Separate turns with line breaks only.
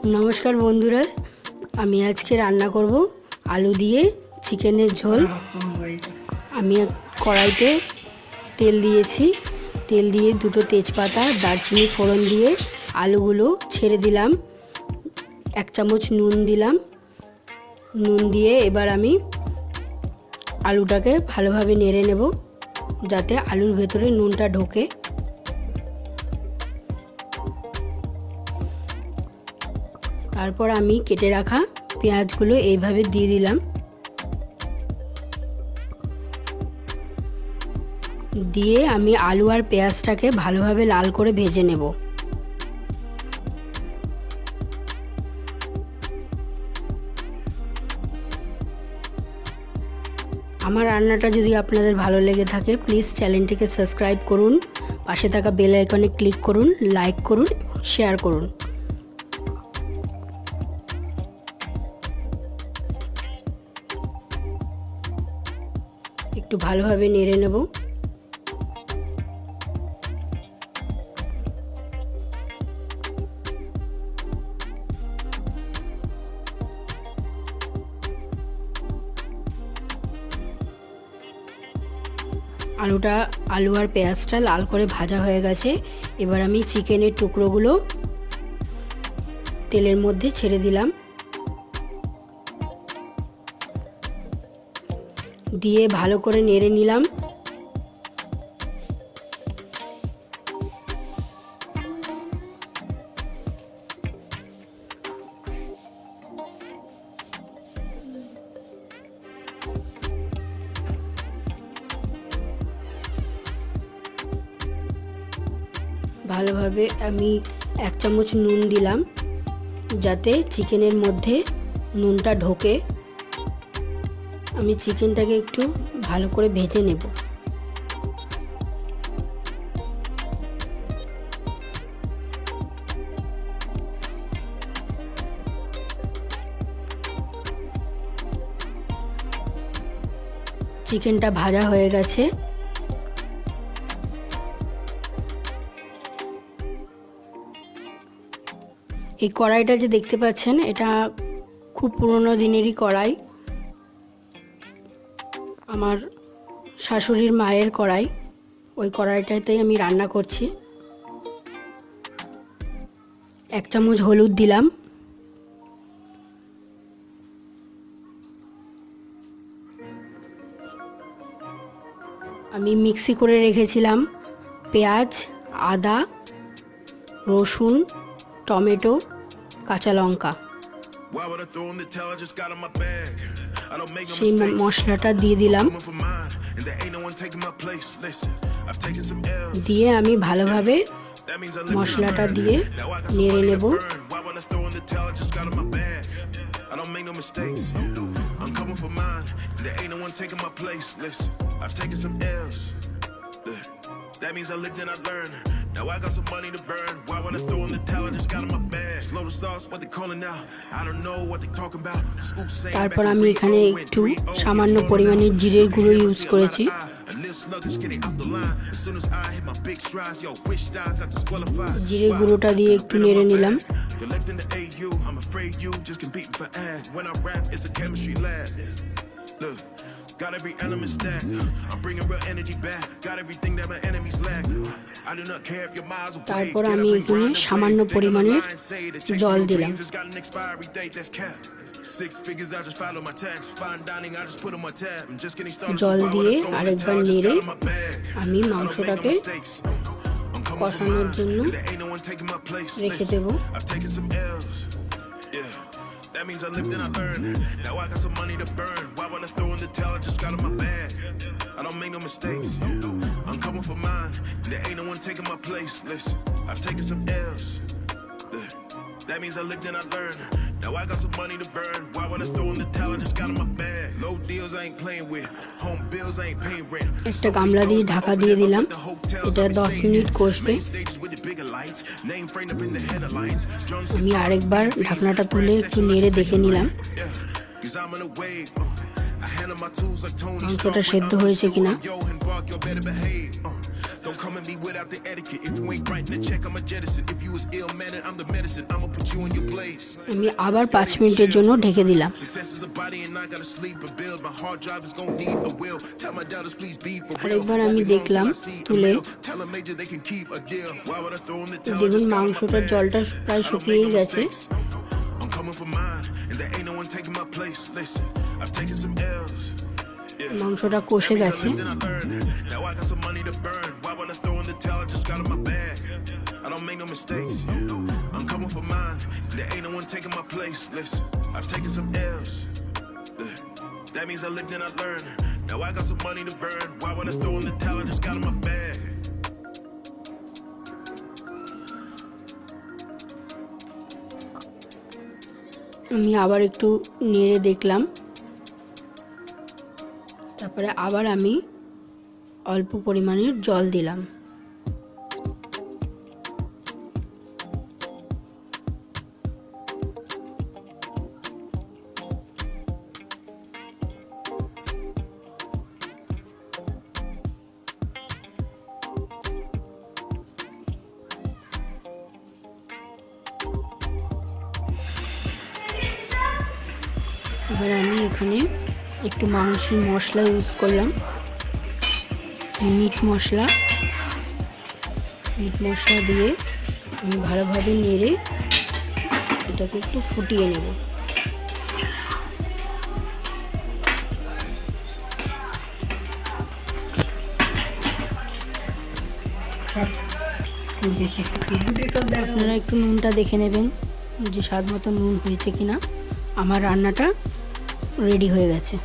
नमस्कार बंधुरा आमी आज के रान्ना करब आलू दिए चिकेनेर झोल। आमी कड़ाईते तेल दिएछि, तेल दिए दुटो तेजपाता दारचिनी फोड़न दिए आलूगुलो छेड़े दिलाम, एक चामच नुन दिलाम। नुन दिए एबार आमी आलूटाके भालोभाबे नेड़े नेब जाते आलूर भेतरे नुनटा ढोके। तारपर आमी केटे रखा पेঁয়াজগুলো এইভাবে দিয়ে দিলাম, দিয়ে আমি আলু আর পেঁয়াজটাকে ভালোভাবে লাল করে ভেজে নেব। আমার রান্নাটা যদি আপনাদের ভালো লেগে থাকে প্লিজ চ্যানেলটিকে সাবস্ক্রাইব করুন, পাশে থাকা বেল আইকনে ক্লিক করুন, লাইক করুন, শেয়ার করুন। একটু ভালোভাবে নেড়ে নেব। आलू और पेঁয়াজটা लाल করে ভাজা হয়ে গেছে। এবার আমি চিকেনের টুকরোগুলো তেলের মধ্যে ছেড়ে দিলাম, দিয়ে ভালো করে নেড়ে নিলাম। ভালোভাবে আমি এক চামচ নুন দিলাম যাতে চিকেনের মধ্যে নুনটা ঢোকে। আমি চিকেনটাকে একটু ভালো করে ভেজে নেব। চিকেনটা ভাজা হয়ে গেছে। এই কড়াইটা যে দেখতে পাচ্ছেন এটা খুব পুরনো দিনেরই কড়াই, আমার শাশুড়ির মায়ের কড়াই। ওই কড়াইটাতেই আমি রান্না করছি। এক চামচ হলুদ দিলাম, আমি মিক্সি করে রেখেছিলাম পেঁয়াজ, আদা, রসুন, টমেটো, কাঁচা লঙ্কা, সেই মশলাটা দিয়ে দিলাম। দিয়ে আমি ভালোভাবে মশলাটা দিয়ে নেড়ে নেব। That means I lived and I learned. Now I got some money to burn. Why would I throw in the towel? I just got in my bag. Slow the stars, what they calling now? I don't know what they talking about. তারপর আমি এখানে একটু সামান্য পরিমাণে জিরের গুঁড়ো use করেছি। জিরের গুঁড়োটা দিয়ে একটু নেড়ে নিলাম। Got every element stacked. I'm bringing real energy back. Got everything that my enemies lack. I do not care if you're miles away. তারপর আমি এখানে সামান্য পরিমাণে জল দিলাম। জল দিয়ে আরেকবার নেড়ে আমি মাংসটাকে কষানোর জন্য রেখে দেব। That means I lived and I learned. Now I got some money to burn. Why would I throw in the towel? I just got in my bag. I don't make no mistakes. I'm coming for mine. There ain't no one taking my place. Listen, I've taken some L's. That means I lived and I learned. Now I got some money to burn. Why would I throw in the towel? I just got in my bag. Low deals I ain't playing with. Home bills I ain't paying rent. একটা গামলা দিয়ে ঢাকা দিয়ে দিলাম। এটা 10 minute কষবে। আমি আরেকবার ঢাকনাটা তুলে একটু নেড়ে দেখে নিলাম মাংসটা সেদ্ধ হয়েছে কিনা। without the etiquette. If you ain't writing the check, I'ma jettison. If you was ill mannered, I'm the medicine. I'ma put you in your place.
আমি আবার 5 মিনিটের জন্য ঢেকে দিলাম।
Success is a body and I gotta sleep and build. My hard drive is gonna need a will. Tell my doubters please be for real.
আরেকবার আমি দেখলাম তুলে,
Tell a major they can keep a deal. Why would I throw in the towel?
দেখুন মাংসটার জলটা প্রায় শুকিয়ে গেছে।
I'm coming for mine and there ain't no one taking my place. Listen, I've taken some L's.
মাংসটা কষে গেছে।
Now I got some money to burn. Why would I throw in the towel? I just got in my bag. I don't make no mistakes. I'm coming for mine. There ain't no one taking my place. Listen, I've taken some L's. That means I lived and I learned. Now I got some money to burn. Why would I throw in the towel? I just got in my bag.
আমি আবার একটু নেড়ে দেখলাম, তারপরে আবার আমি অল্প পরিমাণের জল দিলাম। এবার আমি এখানে একটু মাংসের মশলা ইউজ করলাম, মিট মশলা দিয়ে আমি ভালোভাবে নেড়ে এটাকে একটু ফুটিয়ে নেব। আপনারা একটু নুনটা দেখে নেবেন যে স্বাদ মতো নুন হয়েছে কিনা। আমার রান্নাটা রেডি হয়ে গেছে।